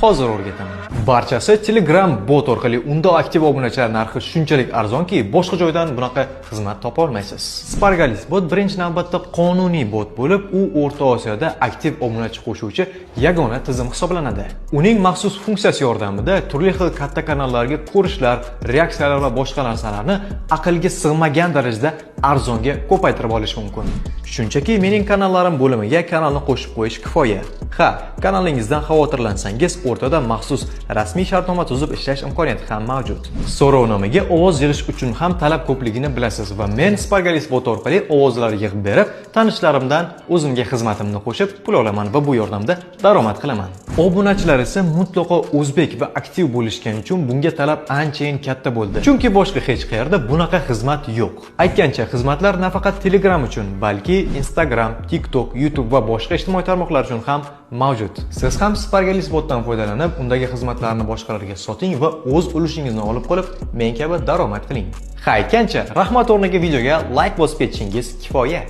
hozir o'rgataman. Barchasi Telegram bot orqali unda aktiv obunachilar narxi shunchalik arzonki, boshqa joydan bunaqa xizmat topa olmaysiz. Spargalis bot birinchi navbatda qonuniy bot bo'lib, u O'rta Osiyoda aktiv obunachi qo'shuvchi yagona tizim hisoblanadi. Uning maxsus funksiyasi yordamida turli xil katta kanallarga ko'rishlar, reaksiyalar va boshqa narsalarni aqlga sig'magan darajada arzonga ko'paytirib olish mumkin. Shunchaki mening kanallarim bo'limiga kanalni qo'shib qo'yish kifoya. Ha, kanalingizdan xavotirlansangiz, o'rtada maxsus rasmiy shartnoma tuzib ishlash imkoniyati ham mavjud. So'rovnomaga ovoz yig'ish uchun ham talab ko'pligini bilasiz va men Spargalis bot orqali ovozlar yig'ib berib, tanishlarimdan o'zimga xizmatimni qo'shib pul olaman va bu yordamda daromad qilaman. Obunachilar esa mutlaqo o'zbek va aktiv bo'lishgani uchun bunga talab anchayin katta bo'ldi. Chunki boshqa hech qayerda bunaqa xizmat yo'q. Aytgancha, xizmatlar nafaqat Telegram uchun, balki Instagram, TikTok, YouTube va boshqa ijtimoiy tarmoqlar uchun ham mavjud. Siz ham Spargalis botdan foydalanib, undagi xizmatlarni boshqalarga soting va o'z ulushingizni olib qolib, men kabi daromad qiling. Ha, aytgancha, rahmat o'rniga videoga like bosib ketishingiz kifoya.